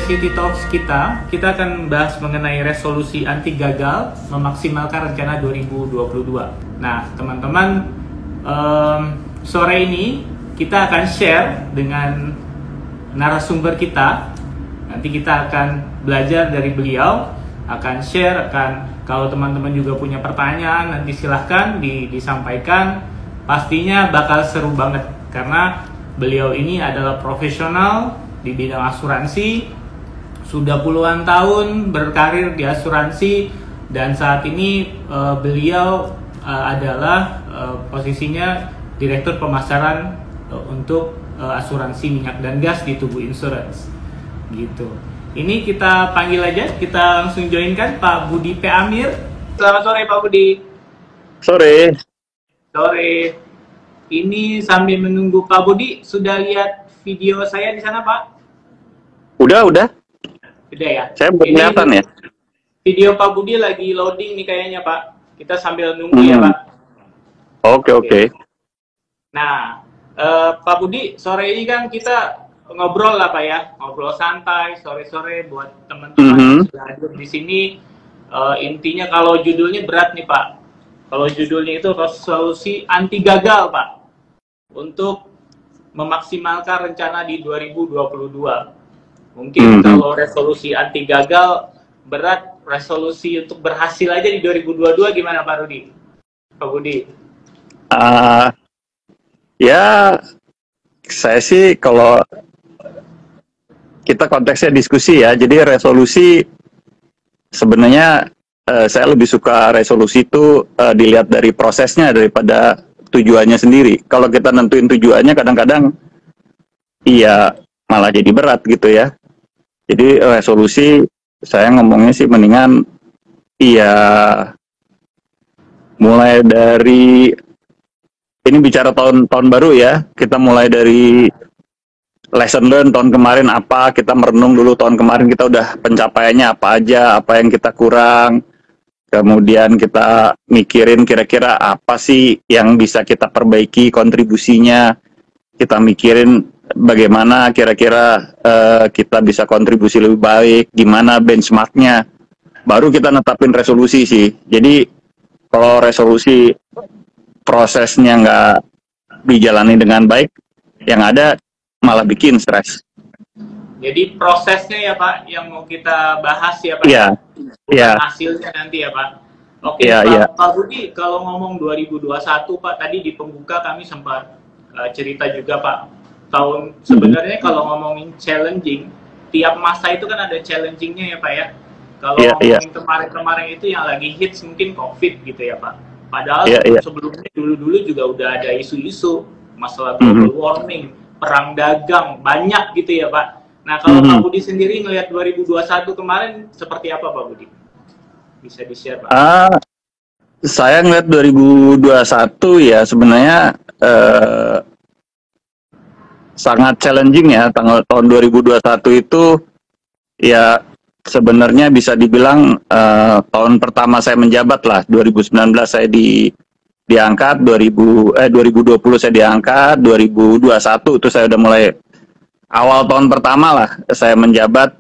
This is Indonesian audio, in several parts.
City Talks kita akan bahas mengenai resolusi anti gagal memaksimalkan rencana 2022. Nah, teman-teman, sore ini kita akan share dengan narasumber kita. Nanti kita akan belajar dari beliau, akan share, kalau teman-teman juga punya pertanyaan, nanti silahkan disampaikan. Pastinya bakal seru banget karena beliau ini adalah profesional di bidang asuransi, sudah puluhan tahun berkarir di asuransi, dan saat ini beliau adalah posisinya Direktur Pemasaran untuk asuransi minyak dan gas di Tugu Insurance. Gitu. Ini kita panggil aja, kita langsung joinkan Pak Budi P. Amir. Selamat sore Pak Budi. Sore. Sore. Ini sambil menunggu Pak Budi, sudah lihat video saya di sana Pak? Udah. Udah ya? Saya belum kelihatan ya? Video Pak Budi lagi loading nih kayaknya Pak. Kita sambil nunggu ya Pak. Oke. Nah, Pak Budi, sore ini kan kita ngobrol lah Pak ya. Ngobrol santai, sore-sore buat teman-teman yang sudah hadir di sini. Intinya kalau judulnya berat nih Pak. Kalau judulnya itu resolusi anti gagal Pak. Untuk memaksimalkan rencana di 2022. Mungkin kalau resolusi anti gagal berat, resolusi untuk berhasil aja di 2022 gimana Pak Rudi? Pak Budi? Ya, saya sih kalau kita konteksnya diskusi ya, jadi resolusi sebenarnya saya lebih suka resolusi itu dilihat dari prosesnya daripada tujuannya sendiri. Kalau kita nentuin tujuannya kadang-kadang iya malah jadi berat gitu ya. Jadi resolusi saya ngomongnya sih mendingan iya mulai dari ini bicara tahun baru ya. Kita mulai dari lesson learn tahun kemarin apa, kita merenung dulu tahun kemarin kita udah pencapaiannya apa aja, apa yang kita kurang. Kemudian kita mikirin kira-kira apa sih yang bisa kita perbaiki kontribusinya. Kita mikirin bagaimana kira-kira kita bisa kontribusi lebih baik, gimana benchmarknya. Baru kita netapin resolusi sih. Jadi kalau resolusi prosesnya nggak dijalani dengan baik, yang ada malah bikin stres. Jadi prosesnya ya Pak yang mau kita bahas ya Pak. Iya. Hasilnya nanti ya Pak. Oke Pak Budi, kalau ngomong 2021 Pak, tadi di pembuka kami sempat cerita juga Pak. Sebenarnya kalau ngomongin challenging, tiap masa itu kan ada challengingnya ya Pak ya. Kalau ngomongin kemarin-kemarin itu yang lagi hits mungkin COVID gitu ya Pak. Padahal sebelumnya dulu juga udah ada isu-isu masalah global warming, perang dagang, banyak gitu ya Pak. Nah, kalau Pak Budi sendiri ngelihat 2021 kemarin seperti apa Pak Budi? Bisa di-share Pak? Saya ngelihat 2021 ya sebenarnya sangat challenging ya. Tahun 2021 itu ya sebenarnya bisa dibilang tahun pertama saya menjabat lah. 2019 saya diangkat, 2020 saya diangkat, 2021 itu saya udah mulai awal tahun pertama lah saya menjabat.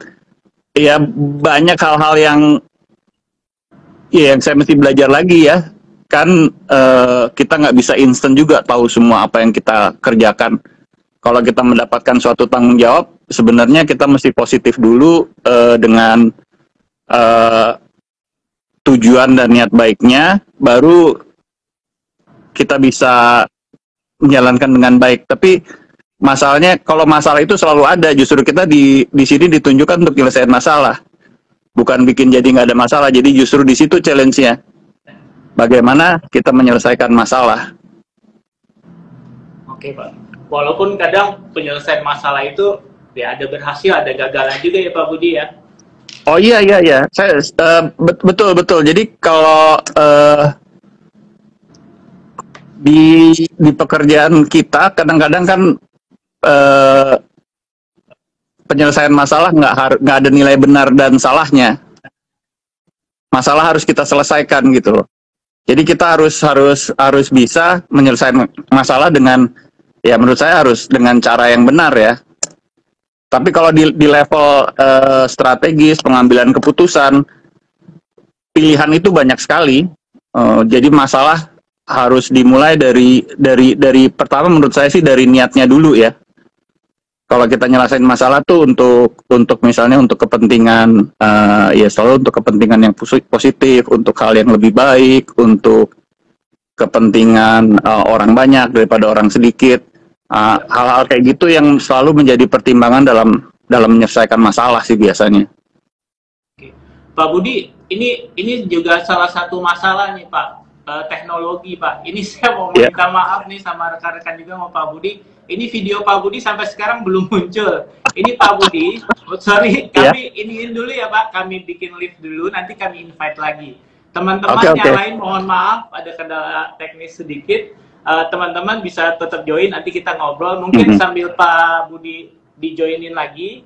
Ya banyak hal-hal yang saya mesti belajar lagi ya. Kan kita nggak bisa instan juga tahu semua apa yang kita kerjakan. Kalau kita mendapatkan suatu tanggung jawab, sebenarnya kita mesti positif dulu dengan tujuan dan niat baiknya, baru kita bisa menjalankan dengan baik. Tapi masalahnya, kalau masalah itu selalu ada, justru kita di sini ditunjukkan untuk menyelesaikan masalah, bukan bikin jadi nggak ada masalah. Jadi justru di situ challenge-nya, bagaimana kita menyelesaikan masalah. Oke Pak, walaupun kadang penyelesaian masalah itu ya ada berhasil, ada gagalan juga ya Pak Budi ya. Oh iya, saya betul. Jadi kalau di pekerjaan kita kadang-kadang kan penyelesaian masalah nggak ada nilai benar dan salahnya. Masalah harus kita selesaikan gitu loh. Jadi kita harus bisa menyelesaikan masalah dengan, ya menurut saya harus dengan cara yang benar ya. Tapi kalau di level strategis pengambilan keputusan, pilihan itu banyak sekali. Jadi masalah harus dimulai dari pertama menurut saya sih dari niatnya dulu ya. Kalau kita nyelesain masalah tuh untuk misalnya untuk kepentingan ya selalu untuk kepentingan yang positif, untuk hal yang lebih baik, untuk kepentingan orang banyak daripada orang sedikit. Hal-hal kayak gitu yang selalu menjadi pertimbangan dalam menyelesaikan masalah sih biasanya. Oke. Pak Budi, ini juga salah satu masalah nih Pak, teknologi Pak. Ini saya mau minta maaf nih sama rekan-rekan juga sama Pak Budi. Ini video Pak Budi sampai sekarang belum muncul. Ini Pak Budi, sorry, kami iniin dulu ya Pak, kami bikin live dulu, nanti kami invite lagi. Teman-teman yang lain mohon maaf, ada kendala teknis sedikit. Teman-teman bisa tetap join, nanti kita ngobrol. Mungkin sambil Pak Budi di-joinin lagi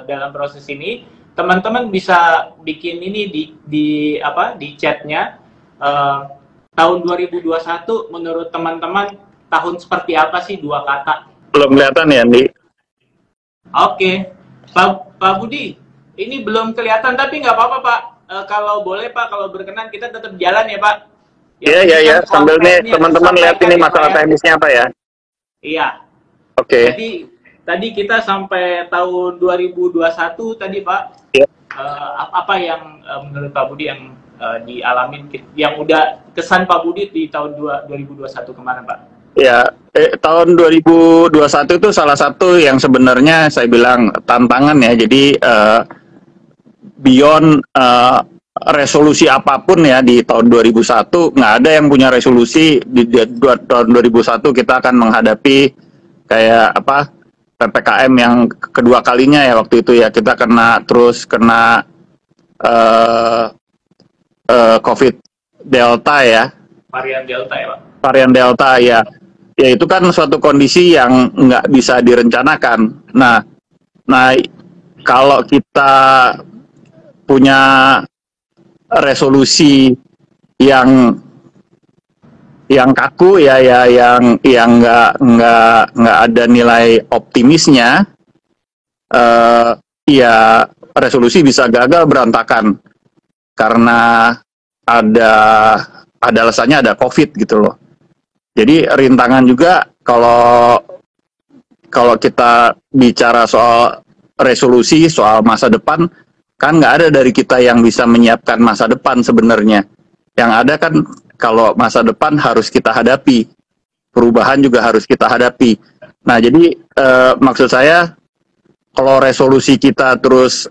dalam proses ini. Teman-teman bisa bikin ini di chatnya. Tahun 2021 menurut teman-teman tahun seperti apa sih, 2 kata? Belum kelihatan ya, Andi? Oke. Pak Budi, ini belum kelihatan tapi nggak apa-apa Pak. Kalau boleh Pak, kalau berkenan kita tetap jalan ya Pak. Iya. Sambil nih teman-teman lihat ini masalah teknisnya apa ya? Iya. Oke. Tadi kita sampai tahun 2021 tadi Pak. Iya. Apa yang menurut Pak Budi yang dialamin, yang udah kesan Pak Budi di tahun 2021 kemarin Pak? Ya, tahun 2021 itu salah satu yang sebenarnya saya bilang tantangan ya. Jadi beyond resolusi apapun ya di tahun 2001, nggak ada yang punya resolusi di tahun 2001 kita akan menghadapi kayak apa PPKM yang kedua kalinya ya waktu itu ya, kita kena COVID Delta ya. Varian Delta ya Pak? Varian Delta ya. Ya itu kan suatu kondisi yang nggak bisa direncanakan. Nah kalau kita punya resolusi yang kaku ya yang nggak ada nilai optimisnya, ya resolusi bisa gagal berantakan karena ada alasannya, ada COVID gitu loh. Jadi rintangan juga kalau kita bicara soal resolusi, soal masa depan, kan nggak ada dari kita yang bisa menyiapkan masa depan sebenarnya. Yang ada kan kalau masa depan harus kita hadapi, perubahan juga harus kita hadapi. Nah jadi maksud saya kalau resolusi kita terus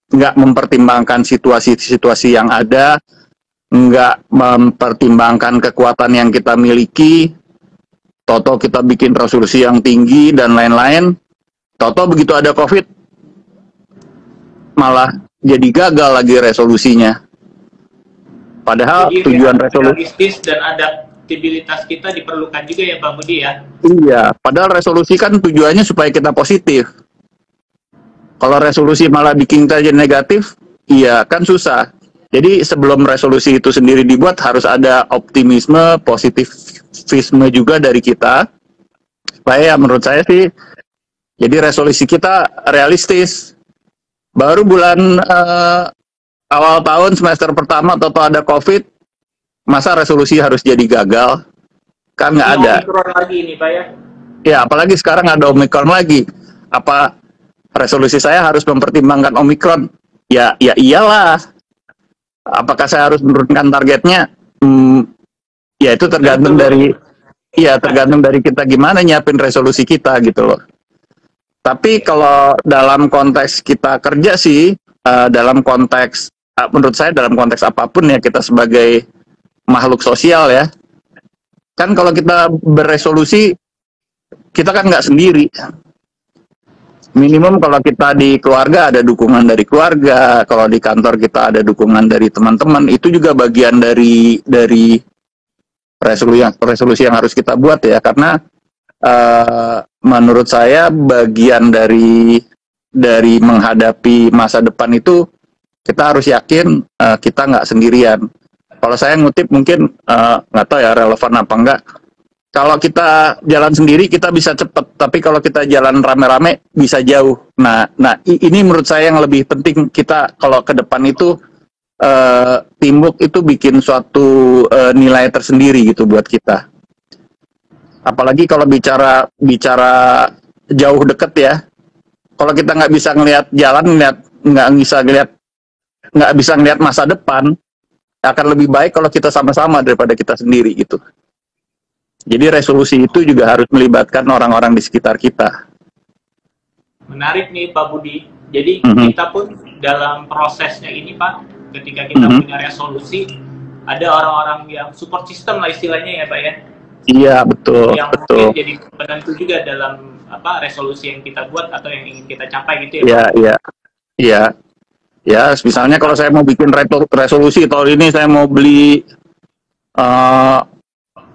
nggak mempertimbangkan situasi-situasi yang ada, nggak mempertimbangkan kekuatan yang kita miliki, toto kita bikin resolusi yang tinggi dan lain-lain, toto begitu ada COVID malah jadi gagal lagi resolusinya. Padahal jadi, tujuan resolusi dan adaptabilitas kita diperlukan juga ya Pak Budi ya. Iya, padahal resolusi kan tujuannya supaya kita positif. Kalau resolusi malah bikin kita jadi negatif, iya kan susah. Jadi sebelum resolusi itu sendiri dibuat harus ada optimisme, positivisme juga dari kita. Supaya ya menurut saya sih, jadi resolusi kita realistis. Baru bulan awal tahun semester pertama atau ada COVID, masa resolusi harus jadi gagal? Kan nggak ada. Omikron lagi ini Pak ya? Ya apalagi sekarang ada Omikron lagi. Apa resolusi saya harus mempertimbangkan Omikron? Ya iyalah. Apakah saya harus menurunkan targetnya? Ya itu tergantung dari kita gimana nyiapin resolusi kita gitu loh. Tapi kalau dalam konteks kita kerja sih, dalam konteks menurut saya dalam konteks apapun ya, kita sebagai makhluk sosial ya, kan kalau kita beresolusi kita kan nggak sendiri. Minimum kalau kita di keluarga ada dukungan dari keluarga, kalau di kantor kita ada dukungan dari teman-teman, itu juga bagian dari resolusi yang harus kita buat ya, karena menurut saya bagian dari menghadapi masa depan itu kita harus yakin kita nggak sendirian. Kalau saya ngutip mungkin nggak tahu ya relevan apa enggak, kalau kita jalan sendiri kita bisa cepet, tapi kalau kita jalan rame-rame bisa jauh. Nah, ini menurut saya yang lebih penting kita kalau ke depan itu teamwork itu bikin suatu nilai tersendiri gitu buat kita. Apalagi kalau bicara jauh deket ya. Kalau kita nggak bisa ngelihat jalan, nggak bisa ngelihat masa depan, akan lebih baik kalau kita sama-sama daripada kita sendiri gitu. Jadi resolusi itu juga harus melibatkan orang-orang di sekitar kita. Menarik nih Pak Budi. Jadi kita pun dalam prosesnya ini Pak, ketika kita punya resolusi, ada orang-orang yang support system lah istilahnya ya Pak ya. Iya betul. Yang betul. mungkin jadi penentu juga dalam resolusi yang kita buat atau yang ingin kita capai gitu ya Pak. Iya. Ya, misalnya kalau saya mau bikin resolusi tahun ini saya mau beli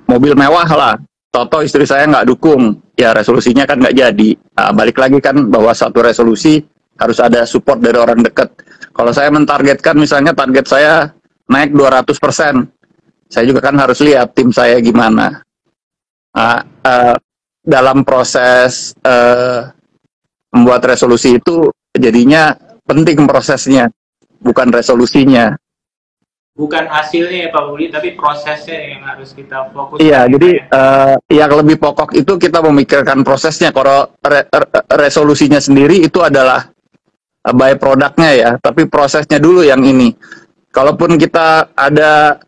mobil mewah lah, toto istri saya nggak dukung, ya resolusinya kan nggak jadi. Nah, balik lagi kan bahwa satu resolusi harus ada support dari orang dekat. Kalau saya mentargetkan misalnya target saya naik 200%, saya juga kan harus lihat tim saya gimana. Dalam proses membuat resolusi itu jadinya penting prosesnya, bukan resolusinya. Bukan hasilnya ya Pak Budi, tapi prosesnya yang harus kita fokus. Iya, jadi yang lebih pokok itu kita memikirkan prosesnya. Kalau resolusinya sendiri itu adalah by produknya ya, tapi prosesnya dulu yang ini. Kalaupun kita ada,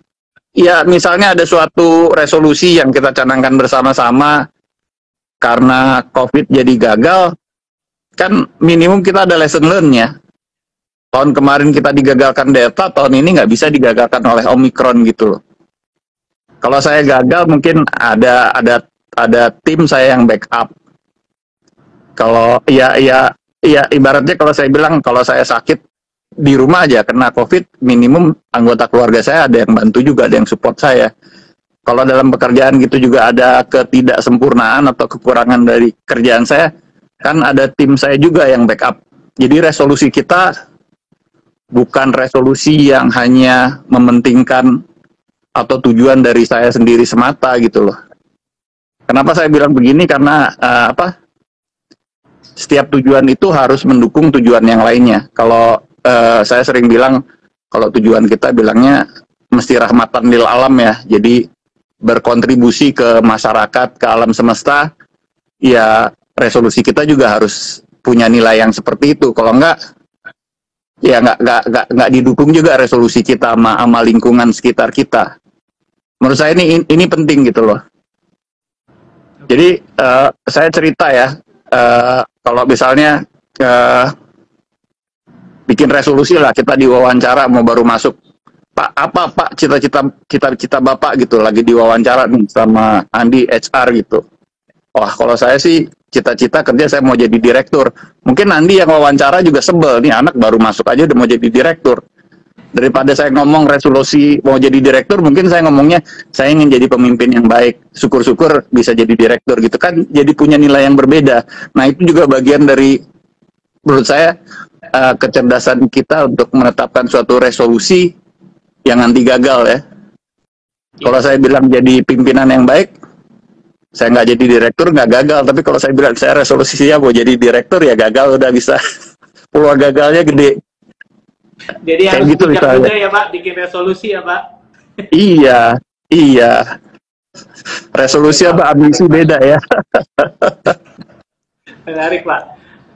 ya misalnya ada suatu resolusi yang kita canangkan bersama-sama karena COVID jadi gagal, kan minimum kita ada lesson learn-nya. Tahun kemarin kita digagalkan Delta, tahun ini nggak bisa digagalkan oleh Omicron gitu loh. Kalau saya gagal mungkin ada tim saya yang backup. Kalau ya ibaratnya kalau saya bilang kalau saya sakit di rumah aja kena COVID, minimum anggota keluarga saya ada yang bantu juga, ada yang support saya. Kalau dalam pekerjaan gitu juga ada ketidaksempurnaan atau kekurangan dari kerjaan saya, kan ada tim saya juga yang backup. Jadi resolusi kita bukan resolusi yang hanya mementingkan atau tujuan dari saya sendiri semata gitu loh. Kenapa saya bilang begini? Karena setiap tujuan itu harus mendukung tujuan yang lainnya. Kalau saya sering bilang, kalau tujuan kita bilangnya mesti rahmatan lil alam ya. Jadi berkontribusi ke masyarakat, ke alam semesta. Ya resolusi kita juga harus punya nilai yang seperti itu. Kalau enggak, ya nggak didukung juga resolusi kita sama lingkungan sekitar kita. Menurut saya ini penting gitu loh. Jadi saya cerita ya, kalau misalnya bikin resolusi lah, kita diwawancara mau baru masuk, Pak apa Pak cita-cita Bapak gitu, lagi diwawancara nih sama Andi HR gitu. Wah kalau saya sih cita-cita kerja saya mau jadi direktur. Mungkin Andi yang wawancara juga sebel, nih anak baru masuk aja udah mau jadi direktur. Daripada saya ngomong resolusi mau jadi direktur, mungkin saya ngomongnya saya ingin jadi pemimpin yang baik. Syukur-syukur bisa jadi direktur gitu kan, jadi punya nilai yang berbeda. Nah itu juga bagian dari menurut saya kecerdasan kita untuk menetapkan suatu resolusi yang anti gagal ya. Kalau saya bilang jadi pimpinan yang baik, saya nggak jadi direktur nggak gagal, tapi kalau saya bilang saya resolusinya mau jadi direktur ya gagal, udah bisa peluang gagalnya gede. Jadi kayak harus gitu juga ya Pak, bikin resolusi ya Pak. Iya. Resolusi apa ambisi beda ya. Menarik Pak.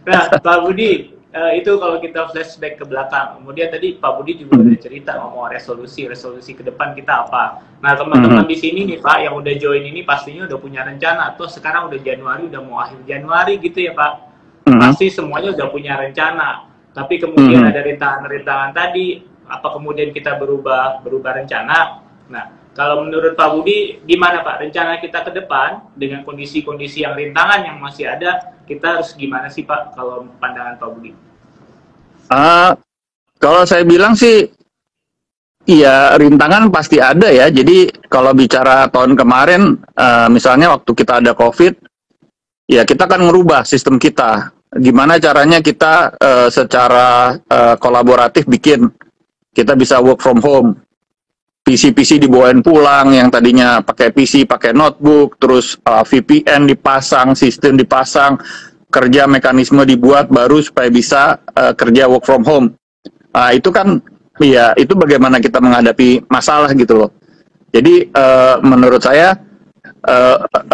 Nah Pak Budi, itu kalau kita flashback ke belakang. Kemudian tadi Pak Budi juga udah cerita ngomong resolusi ke depan kita apa. Nah teman-teman di sini nih Pak yang udah join ini pastinya udah punya rencana, atau sekarang udah Januari, udah mau akhir Januari gitu ya Pak. Pasti semuanya udah punya rencana. Tapi kemudian ada rintangan-rintangan tadi, apa kemudian kita berubah rencana. Nah kalau menurut Pak Budi gimana Pak rencana kita ke depan dengan kondisi-kondisi yang rintangan yang masih ada, kita harus gimana sih Pak kalau pandangan Pak Budi? Kalau saya bilang sih, iya rintangan pasti ada ya. Jadi kalau bicara tahun kemarin, misalnya waktu kita ada COVID, ya kita kan ngerubah sistem kita. Gimana caranya kita secara kolaboratif bikin, kita bisa work from home, PC dibawain pulang, yang tadinya pakai PC, pakai notebook, terus VPN dipasang, sistem dipasang, kerja mekanisme dibuat baru supaya bisa kerja work from home. Itu kan, ya itu bagaimana kita menghadapi masalah gitu loh. Jadi menurut saya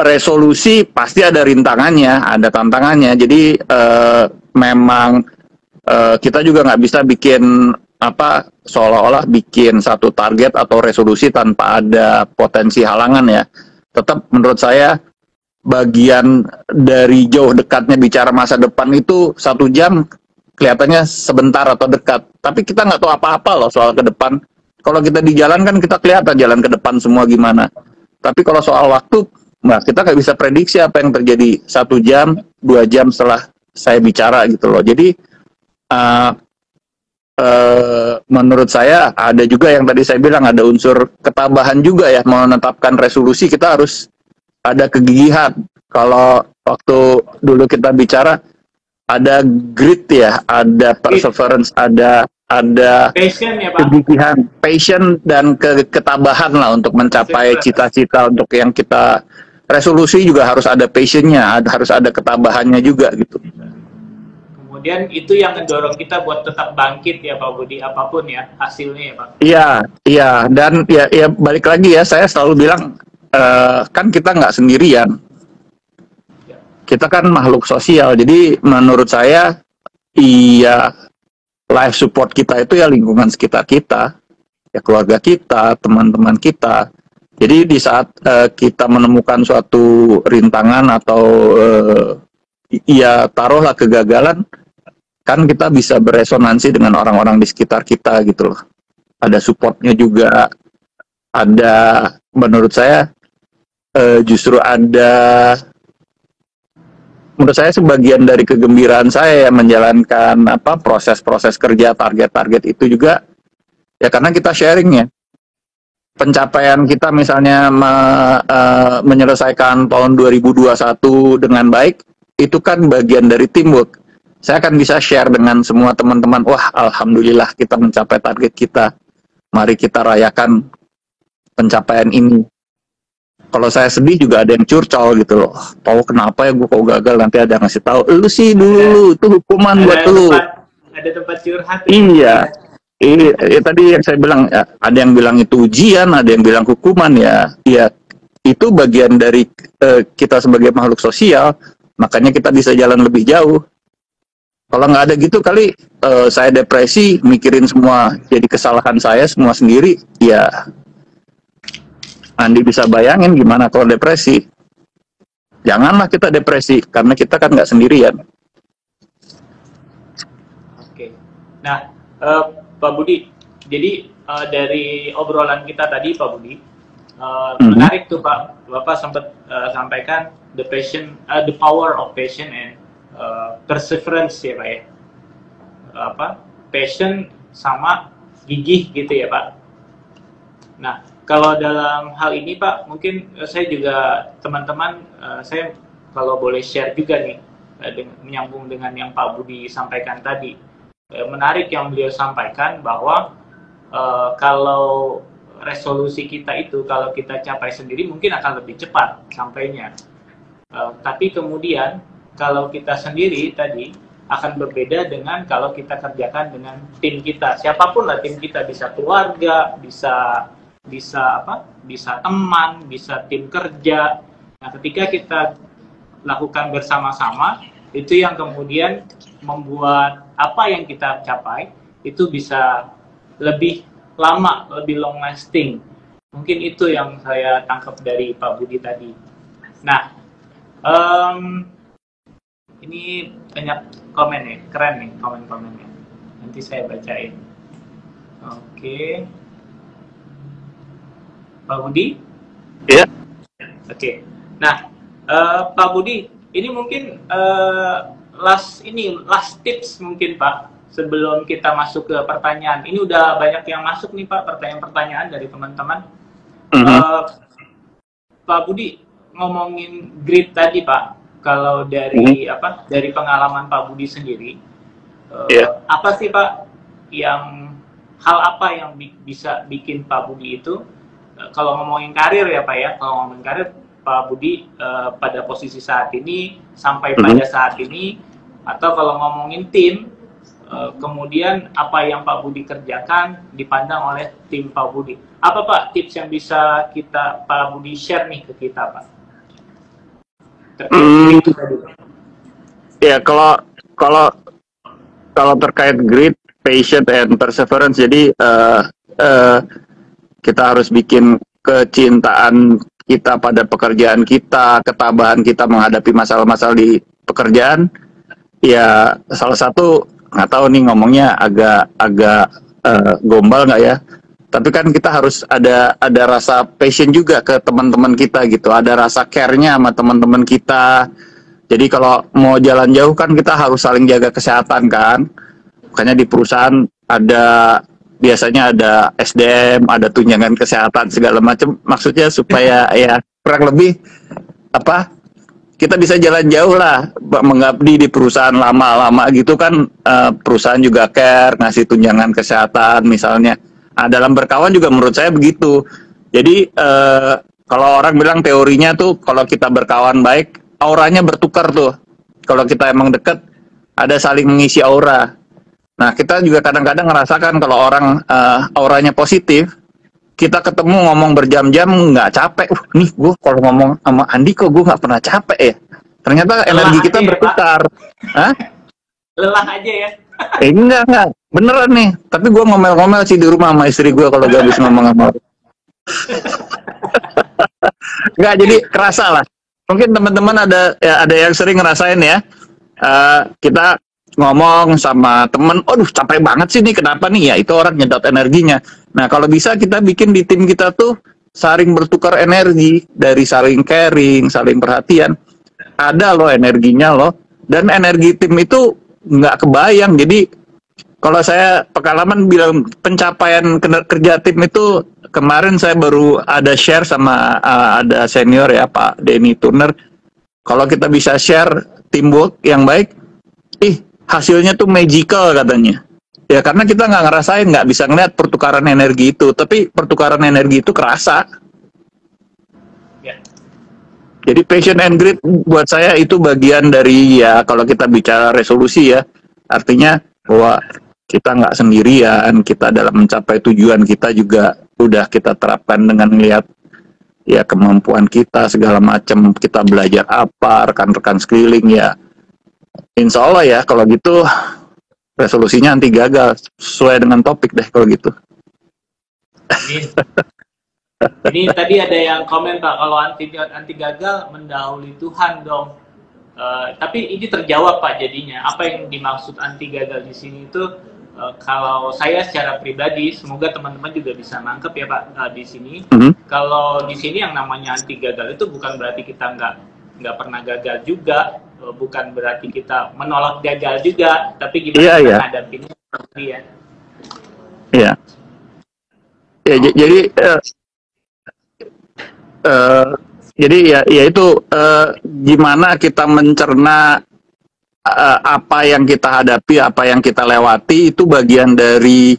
resolusi pasti ada rintangannya, ada tantangannya. Jadi memang kita juga nggak bisa bikin seolah-olah bikin satu target atau resolusi tanpa ada potensi halangan ya. Tetap menurut saya bagian dari jauh dekatnya bicara masa depan itu 1 jam kelihatannya sebentar atau dekat. Tapi kita nggak tahu apa-apa loh soal ke depan. Kalau kita di jalan kan kita kelihatan jalan ke depan semua gimana. Tapi kalau soal waktu, nah kita nggak bisa prediksi apa yang terjadi 1 jam, 2 jam setelah saya bicara gitu loh. Jadi menurut saya ada juga yang tadi saya bilang ada unsur ketabahan juga ya, menetapkan resolusi kita harus ada kegigihan. Kalau waktu dulu kita bicara ada grit ya, ada perseverance, ada Passion ya Pak. kegigihan, passion dan ketabahan lah untuk mencapai cita-cita untuk yang kita resolusi juga harus ada passionnya, harus ada ketabahannya juga gitu. Kemudian itu yang mendorong kita buat tetap bangkit ya Pak Budi, apapun ya hasilnya ya Pak. Iya, dan ya balik lagi ya, saya selalu bilang kan kita nggak sendirian, kita kan makhluk sosial. Jadi menurut saya iya, life support kita itu ya lingkungan sekitar kita, ya keluarga kita, teman-teman kita. Jadi di saat kita menemukan suatu rintangan atau ya taruhlah kegagalan, kan kita bisa beresonansi dengan orang-orang di sekitar kita gitu loh. Ada supportnya juga, ada menurut saya justru ada, menurut saya sebagian dari kegembiraan saya menjalankan proses-proses kerja, target-target itu juga ya karena kita sharing ya. Pencapaian kita misalnya menyelesaikan tahun 2021 dengan baik, itu kan bagian dari teamwork. Saya akan bisa share dengan semua teman-teman, wah alhamdulillah kita mencapai target kita, mari kita rayakan pencapaian ini. Kalau saya sedih juga ada yang curcol gitu loh, tahu kenapa ya gue kok gagal, nanti ada yang ngasih tahu, lu sih dulu itu hukuman buat lu. Ada tempat curhat. Iya, tadi yang saya bilang, ada yang bilang itu ujian, ada yang bilang hukuman ya itu bagian dari kita sebagai makhluk sosial, makanya kita bisa jalan lebih jauh. Kalau nggak ada gitu kali saya depresi, mikirin semua jadi kesalahan saya semua sendiri, ya Andi bisa bayangin gimana kalau depresi. Janganlah kita depresi, karena kita kan nggak sendirian. Oke. Nah, Pak Budi, jadi dari obrolan kita tadi Pak Budi, menarik tuh Pak, Bapak sempat sampaikan the power of passion and perseverance ya Pak ya. Passion sama gigih gitu ya Pak. Nah, kalau dalam hal ini Pak, mungkin saya juga teman-teman, saya kalau boleh share juga nih, menyambung dengan yang Pak Budi sampaikan tadi. Menarik yang beliau sampaikan bahwa kalau resolusi kita itu, kalau kita capai sendiri mungkin akan lebih cepat sampainya. Tapi kemudian kalau kita sendiri tadi akan berbeda dengan kalau kita kerjakan dengan tim kita. Siapapun lah tim kita, bisa keluarga, bisa teman, bisa tim kerja. Nah, ketika kita lakukan bersama-sama, itu yang kemudian membuat apa yang kita capai itu bisa lebih lama, lebih long lasting. Mungkin itu yang saya tangkap dari Pak Budi tadi. Nah, ini banyak komen nih, keren nih komen-komennya. Nanti saya bacain. Oke. Pak Budi? Iya. Oke. Nah, Pak Budi, ini mungkin last tips mungkin Pak, sebelum kita masuk ke pertanyaan. Ini udah banyak yang masuk nih Pak, pertanyaan-pertanyaan dari teman-teman. Pak Budi, ngomongin grit tadi Pak, kalau dari dari pengalaman Pak Budi sendiri, apa sih Pak yang hal apa yang bisa bikin Pak Budi itu, kalau ngomongin karir ya Pak ya, kalau ngomongin karir Pak Budi pada posisi saat ini sampai pada saat ini, atau kalau ngomongin tim, kemudian apa yang Pak Budi kerjakan dipandang oleh tim Pak Budi. Apa Pak tips yang bisa Pak Budi share nih ke kita Pak? Terkait itu tadi. Ya, kalau terkait grit, patience, and perseverance, jadi kita harus bikin kecintaan kita pada pekerjaan kita, ketabahan kita menghadapi masalah-masalah di pekerjaan. Ya, salah satu, nggak tahu nih ngomongnya agak gombal nggak ya, tapi kan kita harus ada rasa passion juga ke teman-teman kita gitu, ada rasa care-nya sama teman-teman kita. Jadi kalau mau jalan jauh kan kita harus saling jaga kesehatan kan. Makanya di perusahaan biasanya ada SDM, ada tunjangan kesehatan segala macam. Maksudnya supaya ya kurang lebih kita bisa jalan jauh lah, mengabdi di perusahaan lama-lama gitu kan. Perusahaan juga care, ngasih tunjangan kesehatan misalnya. Nah, dalam berkawan juga menurut saya begitu. Jadi kalau orang bilang teorinya tuh kalau kita berkawan baik, auranya bertukar tuh. Kalau kita emang deket, ada saling mengisi aura. Nah, kita juga kadang-kadang ngerasakan kalau orang auranya positif, kita ketemu ngomong berjam-jam nggak capek. Nih gue kalau ngomong sama Andi kok gue nggak pernah capek ya. Ternyata energi kita bertukar. Hah? Lelah aja ya? Enggak. Beneran nih. Tapi gue ngomel-ngomel sih di rumah sama istri gue kalau gak habis ngomong sama orang. Enggak, jadi kerasa lah. Mungkin teman-teman ada yang sering ngerasain ya, kita ngomong sama temen, aduh capek banget sih nih, kenapa nih? Ya itu orang nyedot energinya. Nah kalau bisa kita bikin di tim kita tuh saling bertukar energi, dari saling caring, saling perhatian. Ada loh energinya loh, dan energi tim itu nggak kebayang. Jadi kalau saya pengalaman bilang pencapaian kerja tim itu, kemarin saya baru ada share sama ada senior ya Pak Denny Turner. Kalau kita bisa share teamwork yang baik, hasilnya tuh magical katanya. Ya karena kita nggak ngerasain, nggak bisa ngeliat pertukaran energi itu, tapi pertukaran energi itu kerasa. Ya. Jadi passion and grit buat saya itu bagian dari, ya kalau kita bicara resolusi ya, artinya bahwa kita nggak sendirian, kita dalam mencapai tujuan kita juga udah kita terapkan dengan lihat ya kemampuan kita segala macam, kita belajar apa, rekan-rekan sekeliling ya. Insya Allah ya kalau gitu resolusinya anti gagal, sesuai dengan topik deh kalau gitu. Ini tadi ada yang komen Pak, kalau anti gagal mendahului Tuhan dong. Tapi ini terjawab Pak jadinya. Apa yang dimaksud anti gagal di sini itu, kalau saya secara pribadi, semoga teman-teman juga bisa nangkep ya Pak di sini. Kalau di sini yang namanya anti gagal itu bukan berarti kita nggak pernah gagal juga, bukan berarti kita menolak gagal juga, tapi gimana kita ngadapinnya ya. Iya. Ya, jadi ya itu gimana kita mencerna apa yang kita hadapi, apa yang kita lewati, itu bagian dari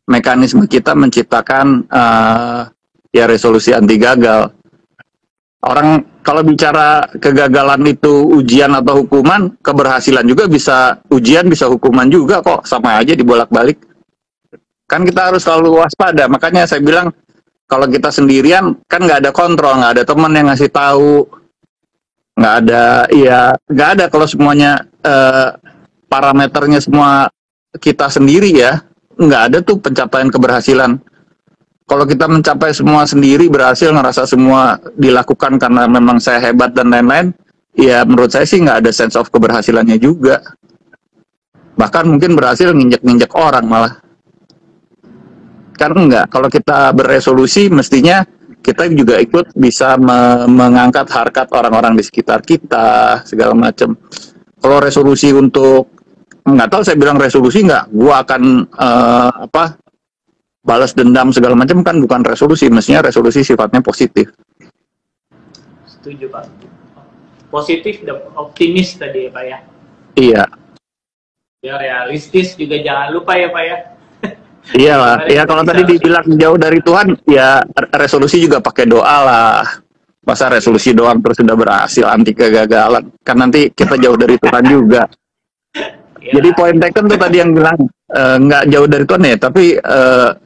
mekanisme kita menciptakan ya resolusi anti gagal. Orang kalau bicara kegagalan itu ujian atau hukuman, keberhasilan juga bisa ujian, bisa hukuman juga kok, sama aja dibolak-balik. Kan kita harus selalu waspada, makanya saya bilang kalau kita sendirian kan nggak ada kontrol, nggak ada teman yang ngasih tahu, nggak ada kalau semuanya parameternya semua kita sendiri ya, nggak ada tuh pencapaian keberhasilan. Kalau kita mencapai semua sendiri, berhasil, ngerasa semua dilakukan karena memang saya hebat dan lain-lain, ya menurut saya sih nggak ada sense of keberhasilannya juga. Bahkan mungkin berhasil nginjek-nginjek orang malah. Kan enggak, kalau kita beresolusi mestinya kita juga ikut bisa mengangkat harkat orang-orang di sekitar kita, segala macam. Kalau resolusi untuk, nggak tahu saya bilang resolusi nggak, gua akan balas dendam segala macam, kan bukan resolusi, mestinya resolusi sifatnya positif. Setuju Pak. Positif dan optimis tadi ya Pak ya. Iya. Ya realistis juga jangan lupa ya Pak ya. Iya lah. Gimana Ya kita kalau bisa tadi dibilang jauh dari Tuhan, ya resolusi juga pakai doa lah. Masa resolusi doang terus sudah berhasil anti kegagalan? Kan nanti kita jauh dari Tuhan juga. Jadi ya, poin taken tuh tadi yang bilang nggak jauh dari Tuhan ya, tapi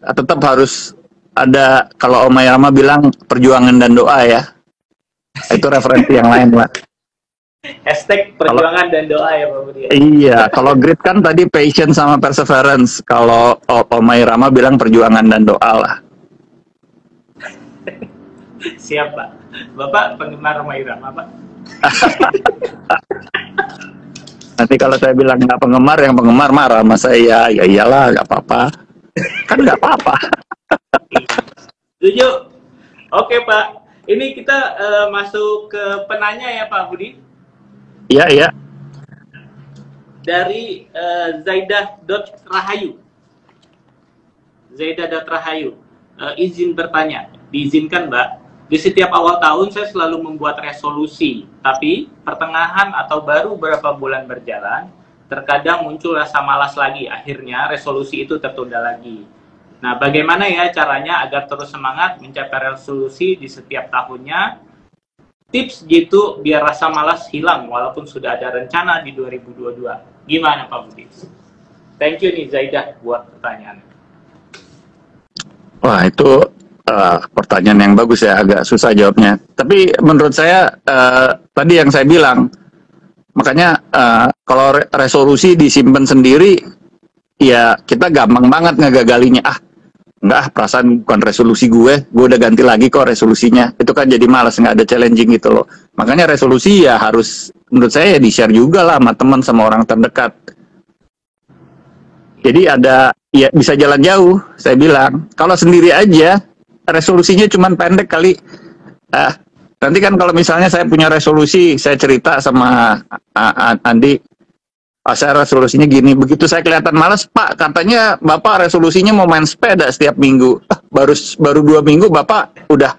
tetap harus ada, kalau Om Rama bilang perjuangan dan doa ya. Itu referensi yang lain lah. hashtag Kalau perjuangan dan doa ya Pak Budi. iya, kalau grit kan tadi patience sama perseverance. Kalau Om Rama bilang perjuangan dan doa lah. Siap Pak. Bapak penggemar Rhoma Irama Pak. Nanti kalau saya bilang nggak penggemar, yang penggemar marah sama saya. Ya iyalah, nggak apa-apa. Kan nggak apa-apa. Setuju. Oke Pak. Ini kita masuk ke penanya ya Pak Budi. Iya, iya. Dari Zaidah.rahayu. Zaidah.rahayu. Izin bertanya. Diizinkan Mbak. Di setiap awal tahun saya selalu membuat resolusi, tapi pertengahan atau baru beberapa bulan berjalan, terkadang muncul rasa malas lagi, akhirnya resolusi itu tertunda lagi. Nah, bagaimana ya caranya agar terus semangat mencapai resolusi di setiap tahunnya? Tips gitu biar rasa malas hilang walaupun sudah ada rencana di 2022. Gimana Pak Budi? Thank you nih Zaidah buat pertanyaan. Wah, itu pertanyaan yang bagus ya, agak susah jawabnya. Tapi menurut saya tadi yang saya bilang, makanya kalau resolusi disimpan sendiri, ya kita gampang banget ngegagalinya. Enggak, perasaan bukan resolusi gue udah ganti lagi kok resolusinya. Itu kan jadi malas, nggak ada challenging gitu loh. Makanya resolusi ya harus, menurut saya ya di-share juga lah sama teman, sama orang terdekat. Jadi ada, ya bisa jalan jauh, saya bilang. Kalau sendiri aja, resolusinya cuma pendek kali. Nanti kan kalau misalnya saya punya resolusi, saya cerita sama Andi, saya resolusinya gini. Begitu saya kelihatan malas, Pak, katanya Bapak resolusinya mau main sepeda setiap minggu. Baru 2 minggu Bapak udah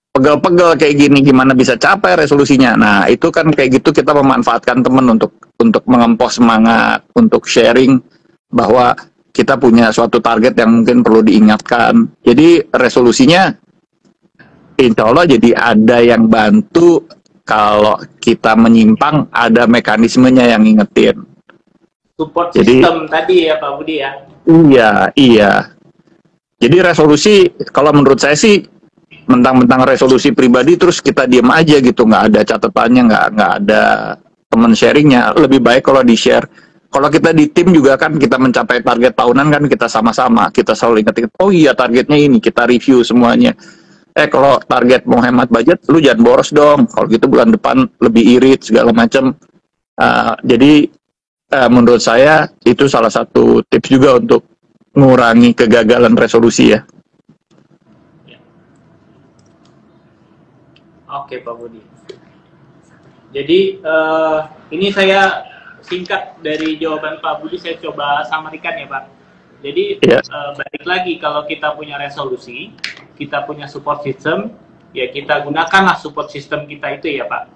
pegel-pegel kayak gini, gimana bisa capai resolusinya? Nah, itu kan kayak gitu kita memanfaatkan teman untuk mengempos semangat, untuk sharing bahwa kita punya suatu target yang mungkin perlu diingatkan. Jadi resolusinya insya Allah jadi ada yang bantu. Kalau kita menyimpang, ada mekanismenya yang ngingetin. Support system tadi ya Pak Budi ya? Iya. Jadi resolusi, kalau menurut saya sih, mentang-mentang resolusi pribadi, terus kita diem aja gitu, nggak ada catatannya, nggak ada teman sharingnya. Lebih baik kalau di-share. Kalau kita di tim juga kan, kita mencapai target tahunan kan, kita sama-sama, kita selalu ingetin, oh iya targetnya ini, kita review semuanya. Kalau target mau hemat budget, lu jangan boros dong. Kalau gitu bulan depan lebih irit segala macam. Jadi menurut saya itu salah satu tips juga untuk mengurangi kegagalan resolusi ya. Oke Pak Budi. Jadi ini saya singkat dari jawaban Pak Budi, saya coba samarikan ya Pak. Jadi balik lagi, kalau kita punya resolusi, kita punya support system, ya kita gunakanlah support system kita itu ya Pak.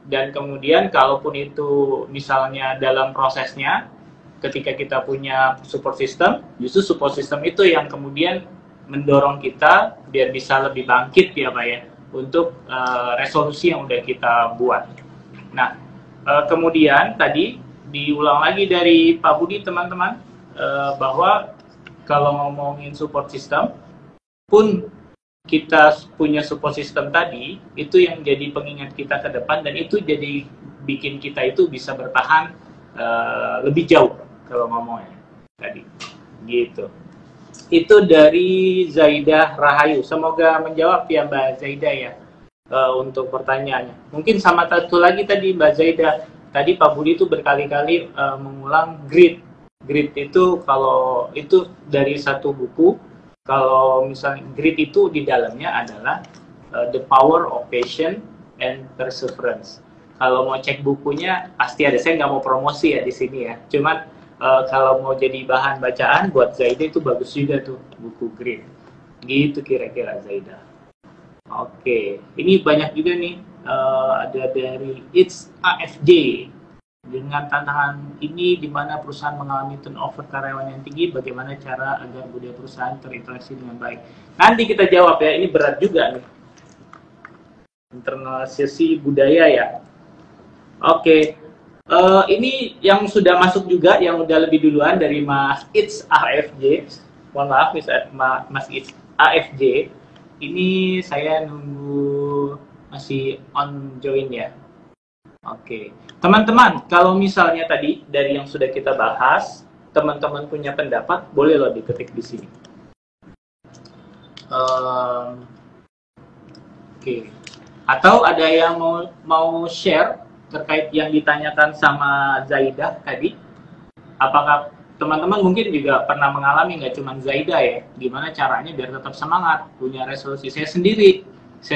Dan kemudian kalaupun itu misalnya dalam prosesnya, ketika kita punya support system, justru support system itu yang kemudian mendorong kita biar bisa lebih bangkit ya Pak ya, untuk resolusi yang udah kita buat. Nah, kemudian tadi diulang lagi dari Pak Budi teman-teman, bahwa kalau ngomongin support system pun kita punya support system tadi, itu yang jadi pengingat kita ke depan, dan itu jadi bikin kita itu bisa bertahan lebih jauh kalau ngomongnya tadi gitu. Itu dari Zaidah Rahayu. Semoga menjawab ya Mbak Zaidah ya untuk pertanyaannya. Mungkin sama satu lagi tadi Mbak Zaidah, tadi Pak Budi itu berkali-kali mengulang grit. Grit itu kalau itu dari satu buku. Kalau misalnya grit itu di dalamnya adalah The Power of Patience and Perseverance. Kalau mau cek bukunya pasti ada. Saya nggak mau promosi ya di sini ya. Cuman kalau mau jadi bahan bacaan buat Zaidah itu bagus juga tuh buku grit. Gitu kira-kira Zaidah. Oke, ini banyak juga nih. Ada dari It's AFJ. Dengan tantangan ini, di mana perusahaan mengalami turnover karyawan yang tinggi, bagaimana cara agar budaya perusahaan terinteraksi dengan baik? Nanti kita jawab ya, ini berat juga nih. Internalisasi budaya ya. Oke, ini yang sudah masuk juga, yang udah lebih duluan dari Mas It's AFJ. Mohon maaf, Mas It's AFJ. Ini saya nunggu masih on join ya. Oke, teman-teman, kalau misalnya tadi dari yang sudah kita bahas, teman-teman punya pendapat, boleh loh diketik di sini. Oke, atau ada yang mau share terkait yang ditanyakan sama Zaidah tadi? Apakah teman-teman mungkin juga pernah mengalami, nggak cuma Zaidah ya, gimana caranya biar tetap semangat, punya resolusi? Saya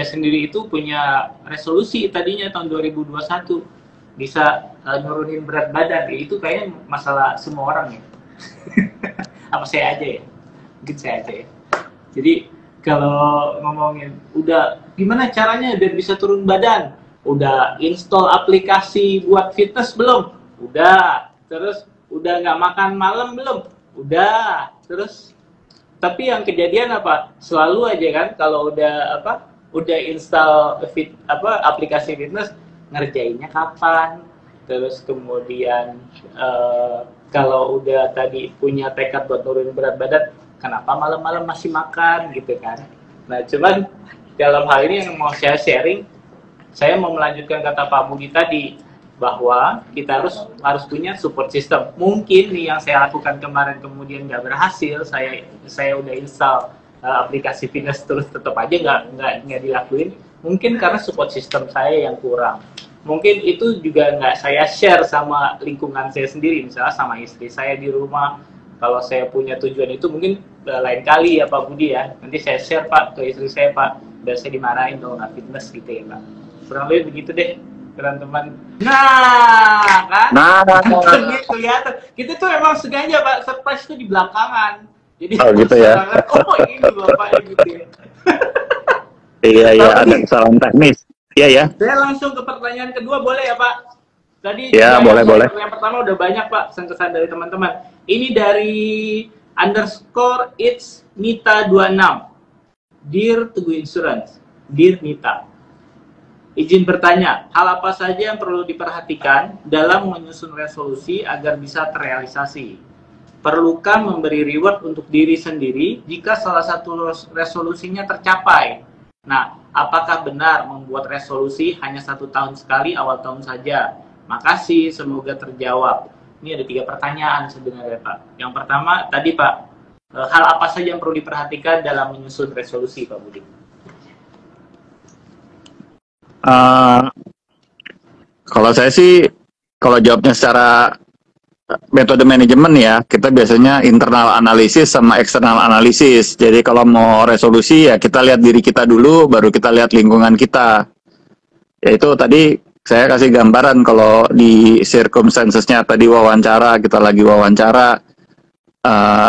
sendiri itu punya resolusi tadinya tahun 2021 bisa nurunin berat badan. Itu kayaknya masalah semua orang ya. Apa saya aja ya? Mungkin saya aja ya. Jadi kalau ngomongin udah gimana caranya biar bisa turun badan, udah install aplikasi buat fitness belum? Udah. Terus udah nggak makan malam belum? Udah. Terus tapi yang kejadian apa? Selalu aja kan kalau udah install aplikasi fitness, ngerjainnya kapan? Terus kemudian kalau udah tadi punya tekad buat nurunin berat badan, kenapa malam-malam masih makan gitu kan? Nah, cuman dalam hal ini yang mau saya sharing, saya mau melanjutkan kata Pak Budi tadi bahwa kita harus punya support system. Mungkin nih yang saya lakukan kemarin kemudian nggak berhasil, saya udah install aplikasi fitness terus tetap aja nggak dilakuin, mungkin karena support system saya yang kurang. Mungkin itu juga nggak saya share sama lingkungan saya sendiri, misalnya sama istri saya di rumah. Kalau saya punya tujuan itu mungkin lain kali ya Pak Budi ya, nanti saya share Pak ke istri saya, Pak, biar saya dimarahin kalau nggak fitness gitu ya Pak. Kurang lebih begitu deh teman-teman. Nah kan, kelihatan kita tuh emang sengaja Pak, surprise itu di belakangan. Jadi gitu ya. Oh ini Bapak gitu ya. Iya, ada kesalahan teknis. Iya ya. Saya langsung ke pertanyaan kedua, boleh ya Pak? Tadi ya, boleh. Yang pertama udah banyak Pak kesan dari teman-teman. Ini dari _it's Nita 26. Dear Teguh Insurance, Dear Nita, izin bertanya, hal apa saja yang perlu diperhatikan dalam menyusun resolusi agar bisa terrealisasi? Perlukah memberi reward untuk diri sendiri jika salah satu resolusinya tercapai? Nah, apakah benar membuat resolusi hanya 1 tahun sekali awal tahun saja? Makasih, semoga terjawab. Ini ada 3 pertanyaan sebenarnya Pak. Yang pertama tadi Pak, hal apa saja yang perlu diperhatikan dalam menyusun resolusi Pak Budi? Kalau saya sih, kalau jawabnya secara metode manajemen ya, kita biasanya internal analisis sama eksternal analisis. Jadi kalau mau resolusi ya kita lihat diri kita dulu, baru kita lihat lingkungan kita. Yaitu tadi saya kasih gambaran kalau di circumstances-nya tadi wawancara, kita lagi wawancara,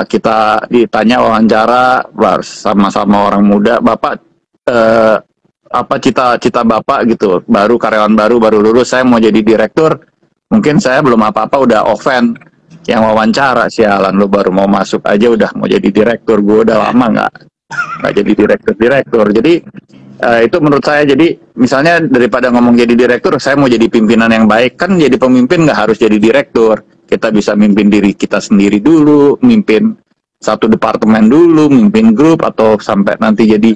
kita ditanya wawancara sama-sama orang muda, Bapak apa cita-cita Bapak gitu, baru karyawan baru lulus, saya mau jadi direktur. Mungkin saya belum apa-apa udah offend yang wawancara, sialan lu baru mau masuk aja udah mau jadi direktur, gue udah lama nggak jadi direktur. Jadi itu menurut saya, jadi misalnya daripada ngomong jadi direktur, saya mau jadi pimpinan yang baik. Kan jadi pemimpin nggak harus jadi direktur, kita bisa mimpin diri kita sendiri dulu, mimpin satu departemen dulu, mimpin grup, atau sampai nanti jadi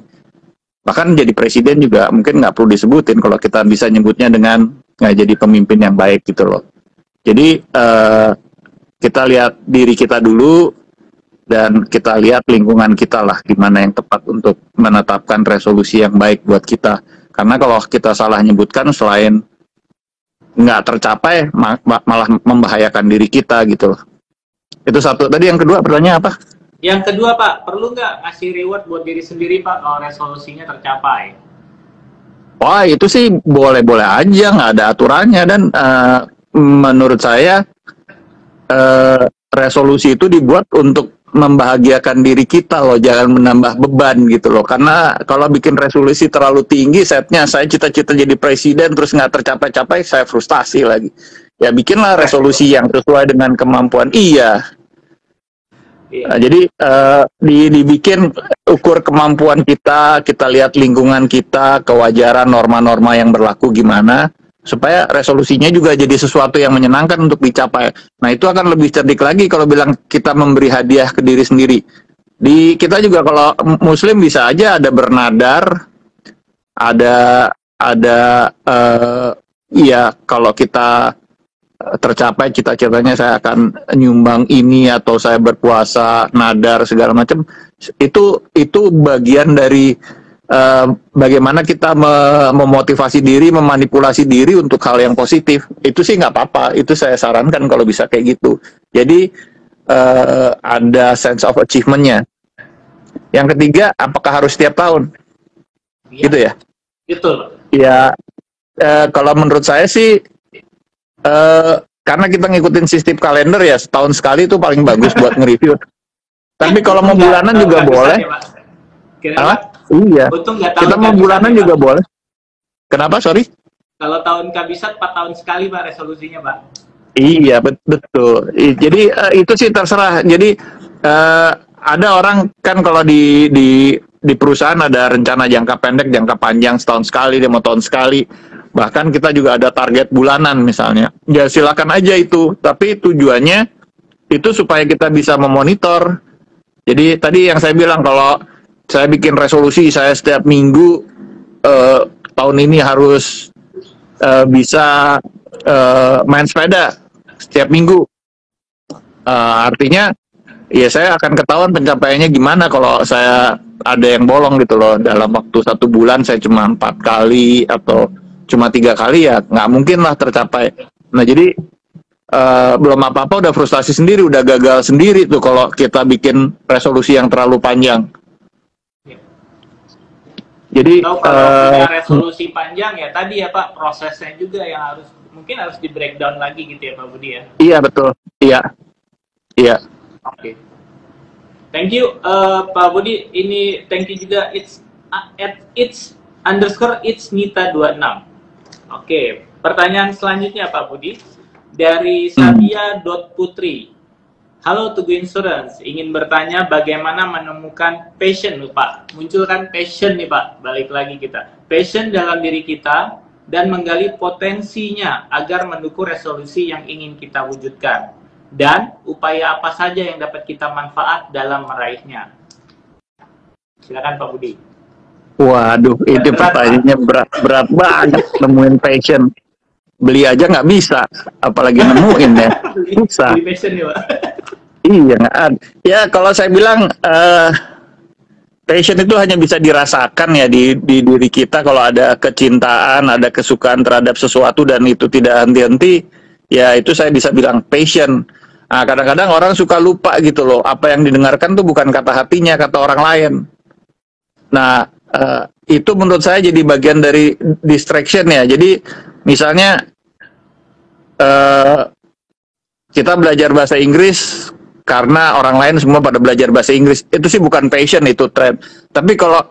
bahkan jadi presiden juga mungkin nggak perlu disebutin kalau kita bisa nyebutnya dengan nggak jadi pemimpin yang baik gitu loh. Jadi kita lihat diri kita dulu dan kita lihat lingkungan kita lah gimana yang tepat untuk menetapkan resolusi yang baik buat kita. Karena kalau kita salah nyebutkan, selain nggak tercapai malah membahayakan diri kita gitu loh. Itu satu. Tadi yang kedua pertanyaan apa? Yang kedua Pak, perlu nggak ngasih reward buat diri sendiri Pak kalau resolusinya tercapai? Wah, itu sih boleh-boleh aja, nggak ada aturannya. Dan menurut saya resolusi itu dibuat untuk membahagiakan diri kita loh, jangan menambah beban gitu loh. Karena kalau bikin resolusi terlalu tinggi setnya, saya cita-cita jadi presiden terus nggak tercapai-capai, saya frustasi lagi. ya bikinlah resolusi yang sesuai dengan kemampuan. Iya. Nah, jadi dibikin ukur kemampuan kita, kita lihat lingkungan kita, kewajaran, norma-norma yang berlaku gimana, supaya resolusinya juga jadi sesuatu yang menyenangkan untuk dicapai. Nah, itu akan lebih cerdik lagi kalau bilang kita memberi hadiah ke diri sendiri. Di kita juga kalau Muslim bisa aja ada bernadar, ada ya kalau kita tercapai cita-citanya saya akan nyumbang ini atau saya berpuasa, nadar segala macam, itu bagian dari bagaimana kita memotivasi diri, memanipulasi diri untuk hal yang positif. Itu sih nggak apa-apa, itu saya sarankan kalau bisa kayak gitu. Jadi ada sense of achievement-nya. Yang ketiga, apakah harus setiap tahun? Iya. Gitu ya? Betul. Ya, kalau menurut saya sih karena kita ngikutin sistem kalender ya, setahun sekali itu paling bagus buat nge-review. Tapi kalau mau bulanan juga boleh. Iya. Kita mau bulanan juga boleh. Kenapa? Sorry? Kalau tahun kabisat 4 tahun sekali Pak resolusinya Pak. Iya, betul. Jadi itu sih terserah. Jadi ada orang kan kalau di perusahaan ada rencana jangka pendek, jangka panjang, setahun sekali, 5 tahun sekali. Bahkan kita juga ada target bulanan misalnya. Ya silakan aja itu. Tapi tujuannya itu supaya kita bisa memonitor. Jadi tadi yang saya bilang kalau saya bikin resolusi saya setiap minggu tahun ini harus bisa main sepeda setiap minggu. Artinya ya saya akan ketahuan pencapaiannya gimana kalau saya ada yang bolong gitu loh. Dalam waktu 1 bulan saya cuma 4 kali atau cuma 3 kali, ya nggak mungkin lah tercapai. Nah jadi belum apa-apa udah frustasi sendiri, udah gagal sendiri tuh kalau kita bikin resolusi yang terlalu panjang. Jadi kalau punya resolusi panjang ya tadi ya Pak, prosesnya juga yang mungkin harus di breakdown lagi gitu ya Pak Budi ya. Iya betul, iya. Oke. Thank you Pak Budi. Ini thank you juga. It's _it's_Nita26. Oke, pertanyaan selanjutnya Pak Budi dari Sabia.Putri. Halo Tugu Insurance, ingin bertanya bagaimana menemukan passion Pak. Munculkan passion nih Pak, balik lagi kita. Passion dalam diri kita dan menggali potensinya agar mendukung resolusi yang ingin kita wujudkan. Dan upaya apa saja yang dapat kita manfaat dalam meraihnya. Silakan Pak Budi. Waduh, itu pertanyaannya berat banget nemuin passion. Beli aja nggak bisa, apalagi nemuin ya. Susah. Beli passion ya, Pak. Iya, nggak ada. Ya kalau saya bilang passion itu hanya bisa dirasakan ya di diri kita kalau ada kecintaan, ada kesukaan terhadap sesuatu dan itu tidak henti-henti, ya itu saya bisa bilang passion. Nah, kadang-kadang orang suka lupa gitu loh, apa yang didengarkan tuh bukan kata hatinya, kata orang lain. Nah, itu menurut saya jadi bagian dari distraction ya. Jadi misalnya kita belajar bahasa Inggris karena orang lain semua pada belajar bahasa Inggris, itu sih bukan passion, itu tren. Tapi kalau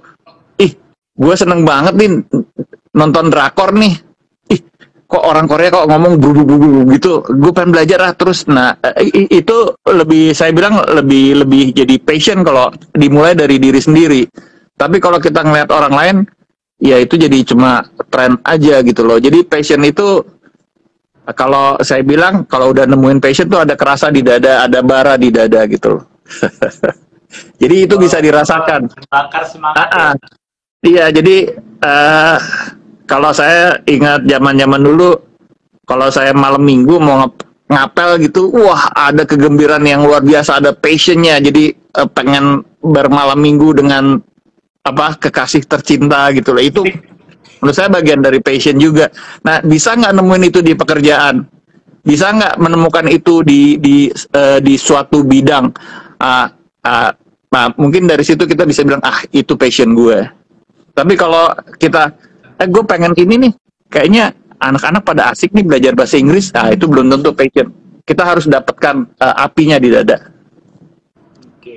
gue seneng banget nih nonton drakor nih, kok orang Korea kok ngomong buru-buru gitu, gue pengen belajar lah terus. Nah itu lebih, saya bilang lebih jadi passion kalau dimulai dari diri sendiri. Tapi kalau kita ngeliat orang lain, ya itu jadi cuma tren aja gitu loh. Jadi passion itu, kalau saya bilang, kalau udah nemuin passion tuh ada kerasa di dada, ada bara di dada gitu loh. Jadi itu bisa dirasakan. Bakar semangat. Iya, jadi kalau saya ingat zaman-zaman dulu, kalau saya malam minggu mau ngapel gitu, wah ada kegembiraan yang luar biasa, ada passionnya. Jadi pengen bermalam minggu dengan kekasih tercinta gitu loh. Itu menurut saya bagian dari passion juga. Nah, bisa nggak nemuin itu di pekerjaan? Bisa nggak menemukan itu di suatu bidang? Nah, mungkin dari situ kita bisa bilang, itu passion gue. Tapi kalau kita, gue pengen ini nih, kayaknya anak-anak pada asik nih belajar bahasa Inggris, itu belum tentu passion. Kita harus dapatkan apinya di dada.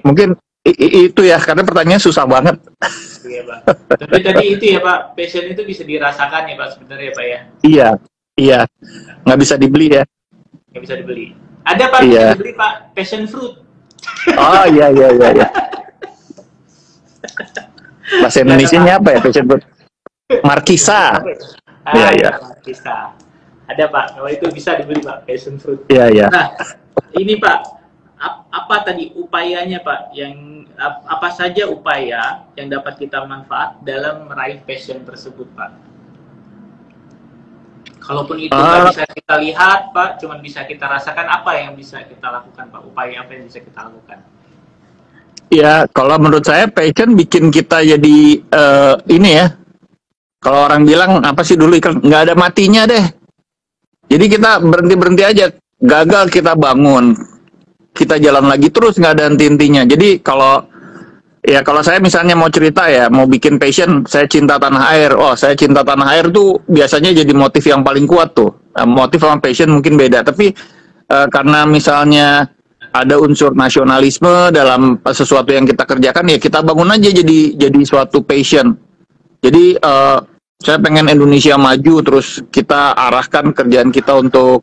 Mungkin itu ya, karena pertanyaannya susah banget. Iya Pak. Tapi tadi itu ya Pak, passion itu bisa dirasakan ya Pak sebenarnya ya Pak ya. Iya, nggak bisa dibeli ya. Nggak bisa dibeli. Ada Pak, Iya. bisa dibeli Pak, passion fruit. Oh iya iya iya. Iya. Bahasa Indonesianya apa ya passion fruit? Markisa. Iya iya. Bisa. Ada Pak, kalau itu bisa dibeli Pak, passion fruit. Iya iya. Nah, ini Pak, apa tadi upayanya Pak? Yang apa saja upaya yang dapat kita manfaat dalam meraih passion tersebut Pak? Kalaupun itu nggak bisa kita lihat Pak, cuman bisa kita rasakan, apa yang bisa kita lakukan Pak? Upaya apa yang bisa kita lakukan? Ya, kalau menurut saya passion bikin kita jadi ini ya. Kalau orang bilang apa sih dulu kan nggak ada matinya deh. Jadi kita berhenti aja. Gagal kita bangun, kita jalan lagi terus nggak ada henti-hentinya. Jadi kalau saya misalnya mau cerita ya, mau bikin passion, saya cinta tanah air. Oh, saya cinta tanah air tuh biasanya jadi motif yang paling kuat tuh. Motif sama passion mungkin beda, tapi karena misalnya ada unsur nasionalisme dalam sesuatu yang kita kerjakan, ya kita bangun aja jadi suatu passion. Jadi saya pengen Indonesia maju, terus kita arahkan kerjaan kita untuk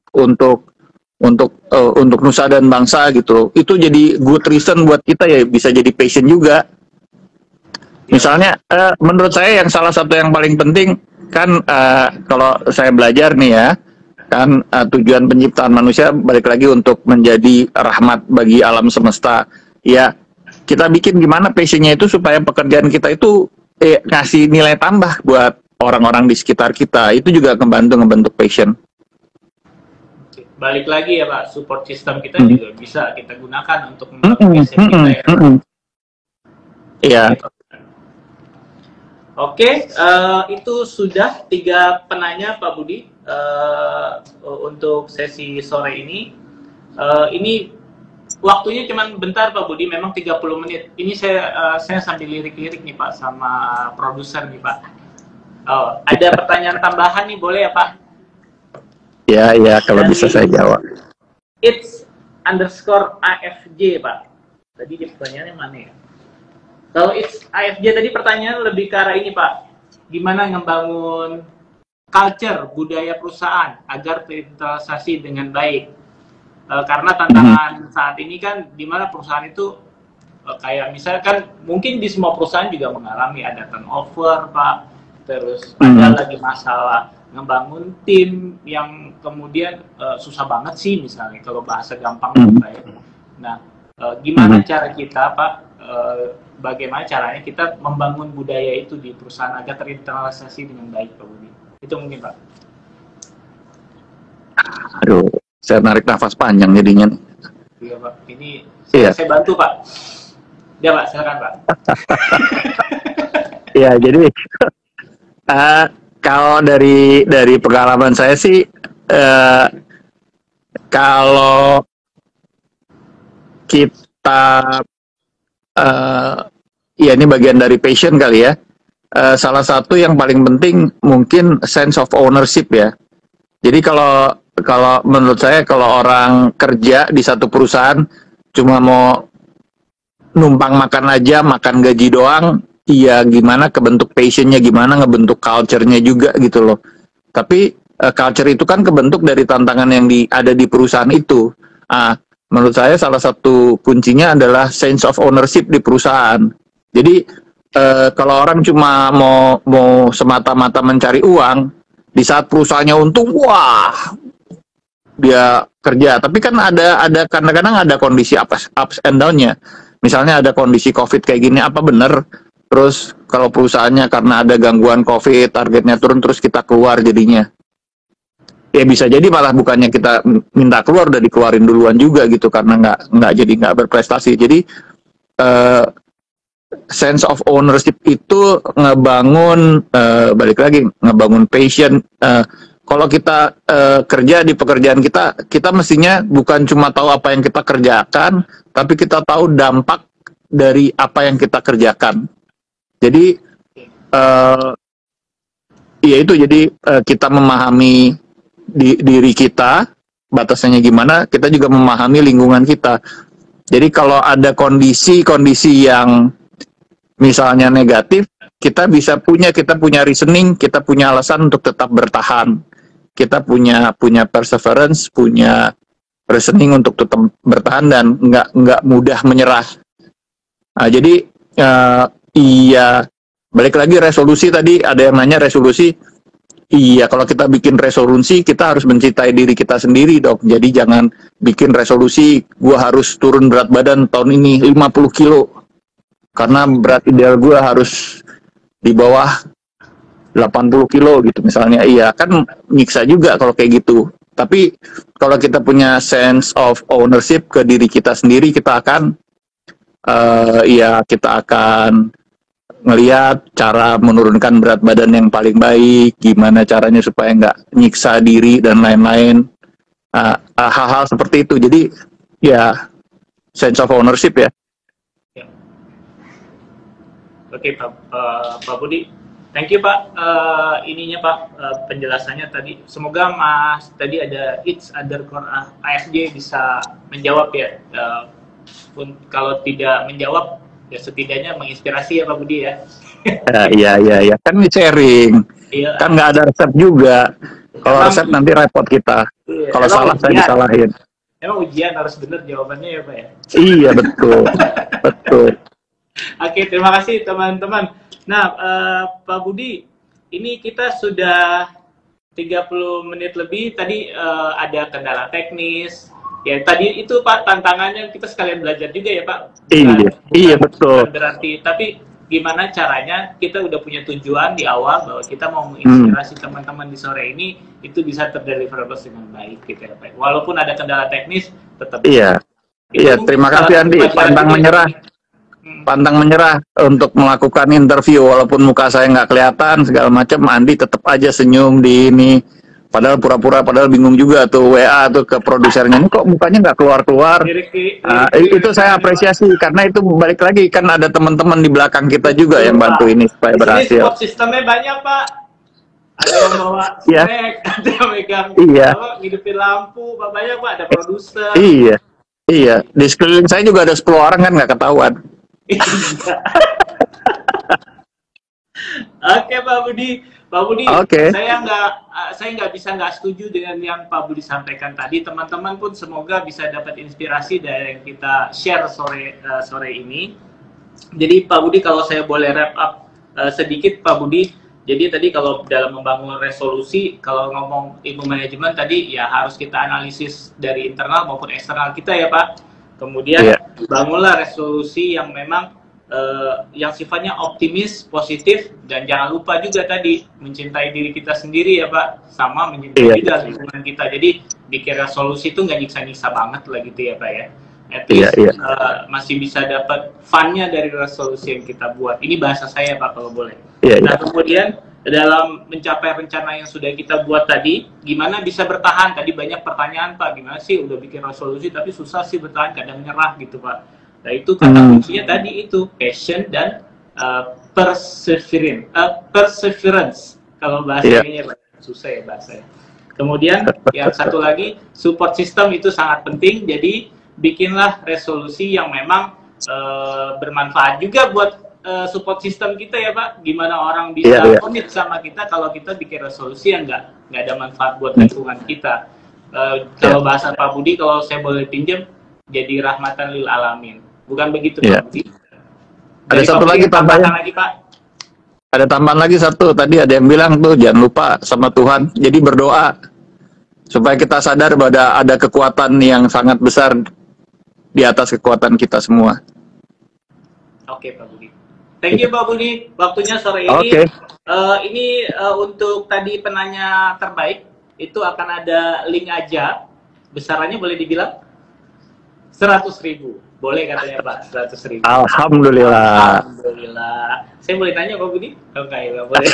nusa dan bangsa gitu. Itu jadi good reason buat kita ya, bisa jadi passion juga. Misalnya menurut saya yang salah satu yang paling penting kan kalau saya belajar nih ya, kan tujuan penciptaan manusia balik lagi untuk menjadi rahmat bagi alam semesta. Ya, kita bikin gimana passionnya itu supaya pekerjaan kita itu ngasih nilai tambah buat orang-orang di sekitar kita. Itu juga ngebentuk passion. Balik lagi ya Pak, support system kita juga bisa kita gunakan untuk membangun passion kita ya. Iya. Oke, itu sudah 3 penanya Pak Budi untuk sesi sore ini. Ini waktunya cuma bentar Pak Budi, memang 30 menit. Ini saya sambil lirik-lirik nih Pak sama produser nih Pak. Oh, ada pertanyaan tambahan nih, boleh ya Pak? Ya, kalau bisa saya jawab. It's _AFJ Pak. Tadi dia pertanyaannya mana ya? Kalau it's AFJ tadi pertanyaan lebih ke arah ini Pak. Gimana ngebangun culture, budaya perusahaan agar terintegrasi dengan baik. Karena tantangan saat ini kan dimana perusahaan itu kayak misalkan mungkin di semua perusahaan juga mengalami ada turnover Pak. Terus ada lagi masalah ngebangun tim yang kemudian susah banget sih misalnya kalau bahasa gampang ya. Nah, gimana cara kita Pak, bagaimana caranya kita membangun budaya itu di perusahaan agar terintegrasi dengan baik Pak Budi? Itu mungkin Pak. Aduh, saya narik nafas panjang jadinya. Iya Pak, ini saya bantu Pak. Ya Pak, silakan Pak. Iya, jadi kalau dari pengalaman saya sih, kalau kita ya ini bagian dari passion kali ya. Salah satu yang paling penting mungkin sense of ownership ya. Jadi kalau menurut saya kalau orang kerja di satu perusahaan cuma mau numpang makan aja, makan gaji doang, iya gimana kebentuk passionnya, gimana ngebentuk culture-nya juga gitu loh. Tapi culture itu kan kebentuk dari tantangan yang ada di perusahaan itu. Menurut saya salah satu kuncinya adalah sense of ownership di perusahaan. Jadi kalau orang cuma mau semata-mata mencari uang, di saat perusahaannya untung, wah dia kerja. Tapi kan ada kadang-kadang ada kondisi ups and down-nya. Misalnya ada kondisi COVID kayak gini, apa bener? Terus kalau perusahaannya karena ada gangguan COVID, targetnya turun, terus kita keluar jadinya. Ya bisa jadi malah bukannya kita minta keluar, udah dikeluarin duluan juga gitu, karena nggak berprestasi. Jadi sense of ownership itu ngebangun, balik lagi, ngebangun passion. Kalau kita kerja di pekerjaan kita mestinya bukan cuma tahu apa yang kita kerjakan, tapi kita tahu dampak dari apa yang kita kerjakan. Jadi ya itu, jadi kita memahami diri kita, batasannya gimana, kita juga memahami lingkungan kita. Jadi kalau ada kondisi yang misalnya negatif, kita punya reasoning, kita punya alasan untuk tetap bertahan. Kita punya perseverance, punya reasoning untuk tetap bertahan dan nggak mudah menyerah. Nah, jadi iya, balik lagi resolusi tadi ada yang nanya resolusi. Iya, kalau kita bikin resolusi, kita harus mencintai diri kita sendiri, Dok. Jadi jangan bikin resolusi, gua harus turun berat badan tahun ini 50 kilo. Karena berat ideal gua harus di bawah 80 kilo gitu misalnya. Iya, kan nyiksa juga kalau kayak gitu. Tapi kalau kita punya sense of ownership ke diri kita sendiri, kita akan kita akan ngelihat cara menurunkan berat badan yang paling baik, gimana caranya supaya nggak nyiksa diri dan lain-lain, hal-hal seperti itu. Jadi ya sense of ownership ya. Oke Pak Budi, thank you Pak, ininya Pak, penjelasannya tadi. Semoga Mas tadi ada each other AFJ bisa menjawab ya. Kalau tidak menjawab ya setidaknya menginspirasi ya Pak Budi ya. Iya kan sharing. Iya. Kan nggak ada resep juga. Kalau resep nanti repot kita. Iya. Kalau salah saya disalahin. Emang ujian harus benar jawabannya ya Pak ya. Iya betul. Betul. Oke, terima kasih teman-teman. Nah Pak Budi, ini kita sudah 30 menit lebih. Tadi ada kendala teknis. Ya tadi itu Pak tantangannya kita sekalian belajar juga ya Pak. Iya betul. Berarti tapi gimana caranya kita udah punya tujuan di awal bahwa kita mau menginspirasi teman-teman di sore ini itu bisa terdeliverable dengan baik gitu ya Pak. Walaupun ada kendala teknis tetap. Iya. Iya terima kasih Andi. Pantang menyerah untuk melakukan interview walaupun muka saya nggak kelihatan segala macam. Andi tetap aja senyum di ini. Padahal pura-pura, padahal bingung juga tuh WA tuh ke produsernya, ini kok mukanya nggak keluar-keluar. Itu saya apresiasi, karena itu balik lagi, kan ada teman-teman di belakang kita juga yang bantu ini supaya berhasil. Support sistemnya banyak Pak. Ada yang bawa snack, ada yang megang ngidupin lampu, banyak Pak, ada produser. Iya. Di sekeliling saya juga ada 10 orang kan nggak ketahuan. Oke Pak Budi. Pak Budi, saya nggak bisa nggak setuju dengan yang Pak Budi sampaikan tadi. Teman-teman pun semoga bisa dapat inspirasi dari yang kita share sore ini. Jadi Pak Budi, kalau saya boleh wrap up sedikit Pak Budi. Jadi tadi kalau dalam membangun resolusi, kalau ngomong ilmu manajemen tadi ya harus kita analisis dari internal maupun eksternal kita ya Pak. Kemudian bangunlah resolusi yang memang yang sifatnya optimis, positif, dan jangan lupa juga tadi mencintai diri kita sendiri ya Pak, sama mencintai juga lingkungan kita. Jadi bikin resolusi itu nggak nyiksa-nyiksa banget lah gitu ya Pak ya. At least masih bisa dapat fun-nya dari resolusi yang kita buat. Ini bahasa saya Pak kalau boleh. Nah kemudian dalam mencapai rencana yang sudah kita buat tadi, gimana bisa bertahan? Tadi banyak pertanyaan Pak, gimana sih udah bikin resolusi tapi susah sih bertahan, kadang nyerah gitu Pak. Nah itu kata kuncinya tadi itu passion dan perseverance kalau bahasanya susah ya bahasanya. Kemudian yang satu lagi support system itu sangat penting, jadi bikinlah resolusi yang memang bermanfaat juga buat support system kita ya Pak. Gimana orang bisa komit sama kita kalau kita bikin resolusi yang nggak ada manfaat buat lingkungan kita. Kalau bahasa Pak Budi, kalau saya boleh pinjam, jadi rahmatan lil alamin. Bukan begitu Pak Budi? Ada satu lagi tambahan lagi Pak. Ada tambahan lagi satu, tadi ada yang bilang tuh jangan lupa sama Tuhan. Jadi berdoa supaya kita sadar bahwa ada kekuatan yang sangat besar di atas kekuatan kita semua. Oke Pak Budi. Thank you Pak Budi. Waktunya sore ini. Ini untuk tadi penanya terbaik itu akan ada link aja. Besarannya boleh dibilang 100.000. Boleh katanya Pak, 100.000. Alhamdulillah. Alhamdulillah. Saya boleh tanya Pak Budi? Nggak boleh.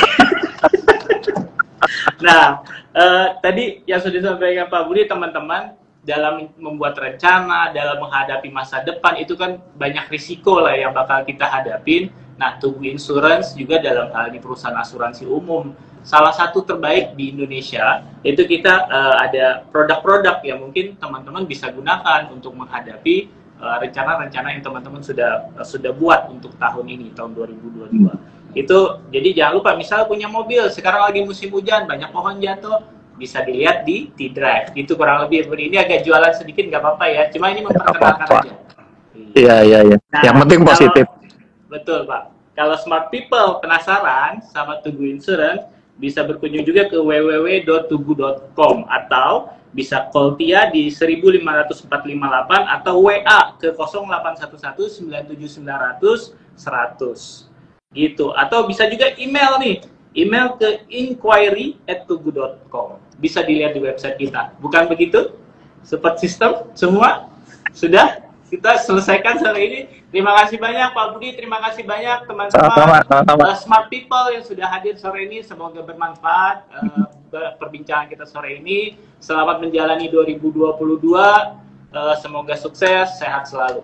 Nah, tadi yang sudah disampaikan Pak Budi, teman-teman, dalam membuat rencana, dalam menghadapi masa depan, itu kan banyak risiko lah yang bakal kita hadapin. Nah, Tugu Insurance juga dalam hal ini perusahaan asuransi umum. Salah satu terbaik di Indonesia, itu kita ada produk-produk yang mungkin teman-teman bisa gunakan untuk menghadapi rencana-rencana yang teman-teman sudah buat untuk tahun ini, tahun 2022. Itu jadi jangan lupa, misal punya mobil, sekarang lagi musim hujan, banyak pohon jatuh, bisa dilihat di T-Drive. Itu kurang lebih. Ini agak jualan sedikit nggak apa-apa ya, cuma ini memperkenalkan aja. Iya. Nah, yang penting positif. Betul, Pak. Kalau smart people penasaran sama Tugu Insurance, bisa berkunjung juga ke www.tugu.com atau bisa call Tia di 15458 atau WA ke 0811979100 gitu. Atau bisa juga email nih, email ke inquiry@tugu.com. Bisa dilihat di website kita. Bukan begitu? Support system semua sudah kita selesaikan sore ini. Terima kasih banyak Pak Budi, terima kasih banyak teman-teman smart people yang sudah hadir sore ini. Semoga bermanfaat perbincangan kita sore ini. Selamat menjalani 2022. Semoga sukses, sehat selalu.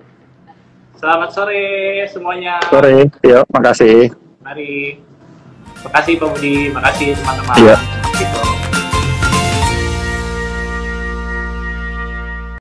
Selamat sore semuanya. Sore, yuk, makasih. Mari. Makasih Pak Budi, makasih teman-teman. Iya. Gitu.